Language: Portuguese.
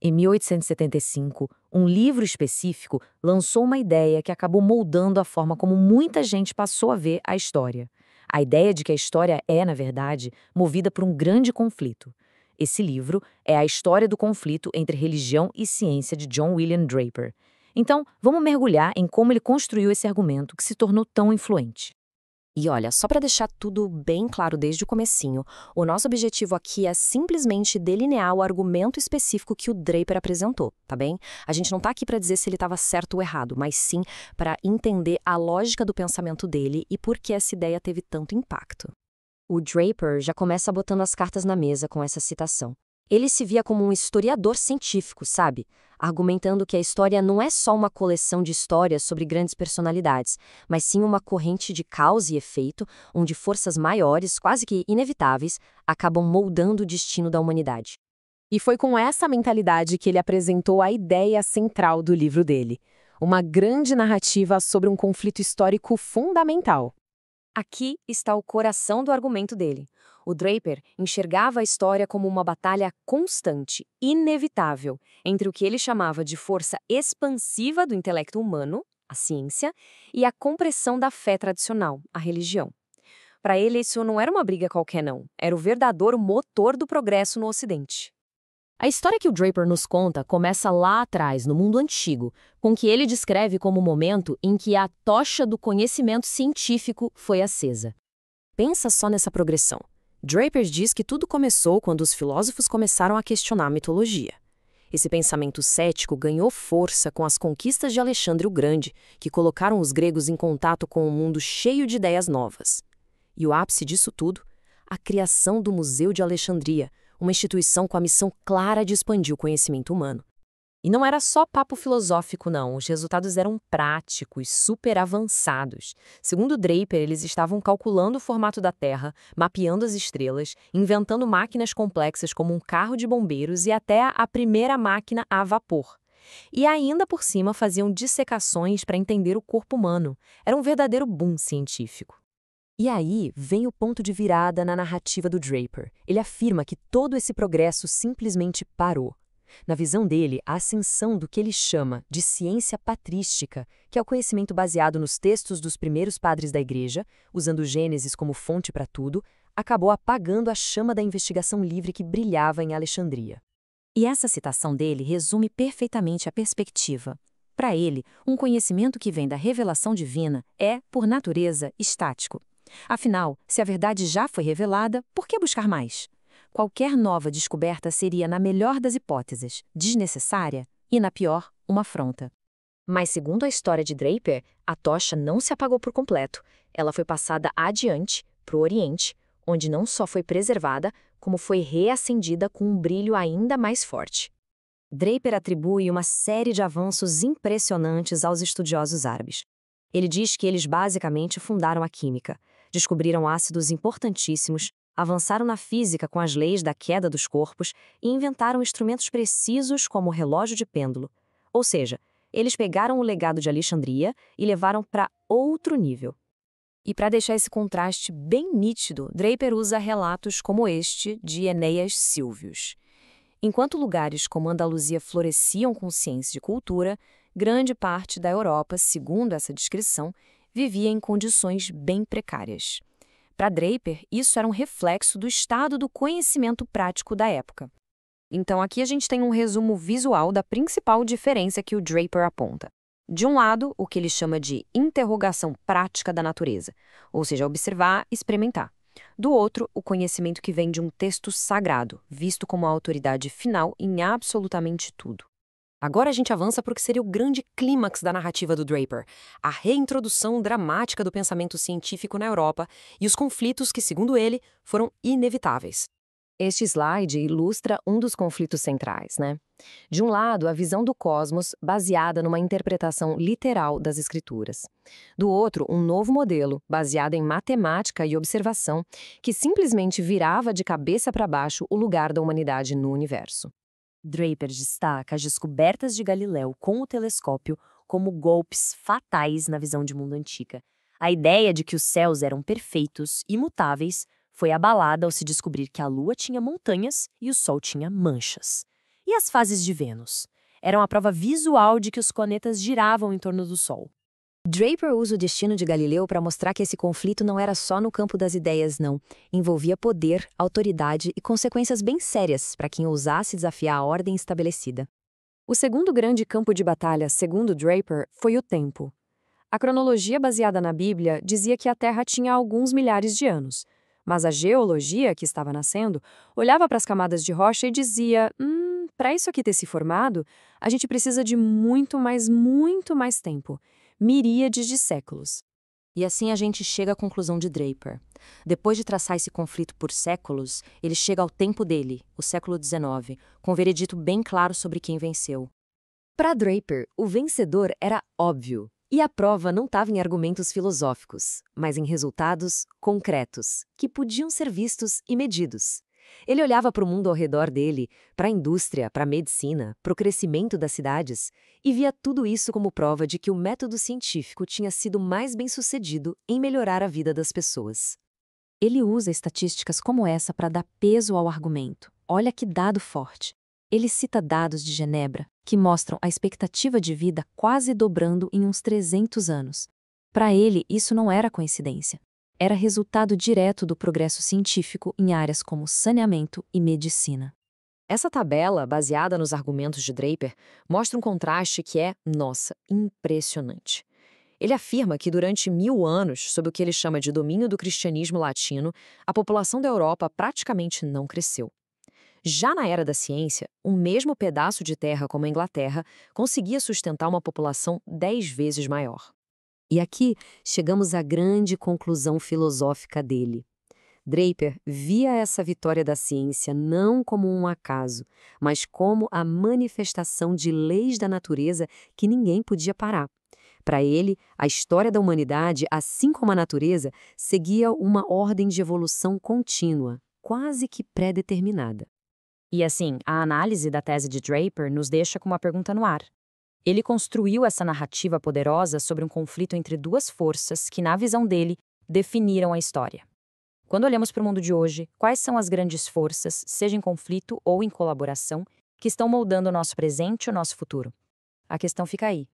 Em 1875, um livro específico lançou uma ideia que acabou moldando a forma como muita gente passou a ver a história. A ideia de que a história é, na verdade, movida por um grande conflito. Esse livro é A História do Conflito entre Religião e Ciência, de John William Draper. Então, vamos mergulhar em como ele construiu esse argumento que se tornou tão influente. E olha, só para deixar tudo bem claro desde o comecinho, o nosso objetivo aqui é simplesmente delinear o argumento específico que o Draper apresentou, tá bem? A gente não tá aqui para dizer se ele estava certo ou errado, mas sim para entender a lógica do pensamento dele e por que essa ideia teve tanto impacto. O Draper já começa botando as cartas na mesa com essa citação. Ele se via como um historiador científico, sabe? Argumentando que a história não é só uma coleção de histórias sobre grandes personalidades, mas sim uma corrente de causa e efeito, onde forças maiores, quase que inevitáveis, acabam moldando o destino da humanidade. E foi com essa mentalidade que ele apresentou a ideia central do livro dele, uma grande narrativa sobre um conflito histórico fundamental. Aqui está o coração do argumento dele. O Draper enxergava a história como uma batalha constante, inevitável, entre o que ele chamava de força expansiva do intelecto humano, a ciência, e a compressão da fé tradicional, a religião. Para ele, isso não era uma briga qualquer, não. Era o verdadeiro motor do progresso no Ocidente. A história que o Draper nos conta começa lá atrás, no mundo antigo, com o que ele descreve como o momento em que a tocha do conhecimento científico foi acesa. Pensa só nessa progressão. Draper diz que tudo começou quando os filósofos começaram a questionar a mitologia. Esse pensamento cético ganhou força com as conquistas de Alexandre o Grande, que colocaram os gregos em contato com um mundo cheio de ideias novas. E o ápice disso tudo? A criação do Museu de Alexandria, uma instituição com a missão clara de expandir o conhecimento humano. E não era só papo filosófico, não. Os resultados eram práticos, super avançados. Segundo Draper, eles estavam calculando o formato da Terra, mapeando as estrelas, inventando máquinas complexas como um carro de bombeiros e até a primeira máquina a vapor. E ainda por cima faziam dissecações para entender o corpo humano. Era um verdadeiro boom científico. E aí vem o ponto de virada na narrativa do Draper. Ele afirma que todo esse progresso simplesmente parou. Na visão dele, a ascensão do que ele chama de ciência patrística, que é o conhecimento baseado nos textos dos primeiros padres da Igreja, usando Gênesis como fonte para tudo, acabou apagando a chama da investigação livre que brilhava em Alexandria. E essa citação dele resume perfeitamente a perspectiva. Para ele, um conhecimento que vem da revelação divina é, por natureza, estático. Afinal, se a verdade já foi revelada, por que buscar mais? Qualquer nova descoberta seria, na melhor das hipóteses, desnecessária e, na pior, uma afronta. Mas, segundo a história de Draper, a tocha não se apagou por completo. Ela foi passada adiante, para o Oriente, onde não só foi preservada, como foi reacendida com um brilho ainda mais forte. Draper atribui uma série de avanços impressionantes aos estudiosos árabes. Ele diz que eles basicamente fundaram a química, descobriram ácidos importantíssimos, avançaram na física com as leis da queda dos corpos e inventaram instrumentos precisos como o relógio de pêndulo. Ou seja, eles pegaram o legado de Alexandria e levaram para outro nível. E para deixar esse contraste bem nítido, Draper usa relatos como este de Enéas Silvius. Enquanto lugares como Andaluzia floresciam com ciência e cultura, grande parte da Europa, segundo essa descrição, vivia em condições bem precárias. Para Draper, isso era um reflexo do estado do conhecimento prático da época. Então aqui a gente tem um resumo visual da principal diferença que o Draper aponta. De um lado, o que ele chama de interrogação prática da natureza, ou seja, observar e experimentar. Do outro, o conhecimento que vem de um texto sagrado, visto como a autoridade final em absolutamente tudo. Agora a gente avança para o que seria o grande clímax da narrativa do Draper, a reintrodução dramática do pensamento científico na Europa e os conflitos que, segundo ele, foram inevitáveis. Este slide ilustra um dos conflitos centrais, né? De um lado, a visão do cosmos baseada numa interpretação literal das escrituras. Do outro, um novo modelo, baseado em matemática e observação, que simplesmente virava de cabeça para baixo o lugar da humanidade no universo. Draper destaca as descobertas de Galileu com o telescópio como golpes fatais na visão de mundo antiga. A ideia de que os céus eram perfeitos, imutáveis, foi abalada ao se descobrir que a Lua tinha montanhas e o Sol tinha manchas. E as fases de Vênus? Eram a prova visual de que os planetas giravam em torno do Sol. Draper usa o destino de Galileu para mostrar que esse conflito não era só no campo das ideias, não. Envolvia poder, autoridade e consequências bem sérias para quem ousasse desafiar a ordem estabelecida. O segundo grande campo de batalha, segundo Draper, foi o tempo. A cronologia baseada na Bíblia dizia que a Terra tinha alguns milhares de anos, mas a geologia, que estava nascendo, olhava para as camadas de rocha e dizia: para isso aqui ter se formado, a gente precisa de muito mais tempo. Miríades de séculos. E assim a gente chega à conclusão de Draper. Depois de traçar esse conflito por séculos, ele chega ao tempo dele, o século XIX, com um veredito bem claro sobre quem venceu. Para Draper, o vencedor era óbvio, e a prova não estava em argumentos filosóficos, mas em resultados concretos, que podiam ser vistos e medidos. Ele olhava para o mundo ao redor dele, para a indústria, para a medicina, para o crescimento das cidades, e via tudo isso como prova de que o método científico tinha sido mais bem-sucedido em melhorar a vida das pessoas. Ele usa estatísticas como essa para dar peso ao argumento. Olha que dado forte. Ele cita dados de Genebra, que mostram a expectativa de vida quase dobrando em uns 300 anos. Para ele, isso não era coincidência. Era resultado direto do progresso científico em áreas como saneamento e medicina. Essa tabela, baseada nos argumentos de Draper, mostra um contraste que é, nossa, impressionante. Ele afirma que durante 1000 anos, sob o que ele chama de domínio do cristianismo latino, a população da Europa praticamente não cresceu. Já na era da ciência, um mesmo pedaço de terra como a Inglaterra conseguia sustentar uma população 10 vezes maior. E aqui chegamos à grande conclusão filosófica dele. Draper via essa vitória da ciência não como um acaso, mas como a manifestação de leis da natureza que ninguém podia parar. Para ele, a história da humanidade, assim como a natureza, seguia uma ordem de evolução contínua, quase que pré-determinada. E assim, a análise da tese de Draper nos deixa com uma pergunta no ar. Ele construiu essa narrativa poderosa sobre um conflito entre duas forças que, na visão dele, definiram a história. Quando olhamos para o mundo de hoje, quais são as grandes forças, seja em conflito ou em colaboração, que estão moldando o nosso presente e o nosso futuro? A questão fica aí.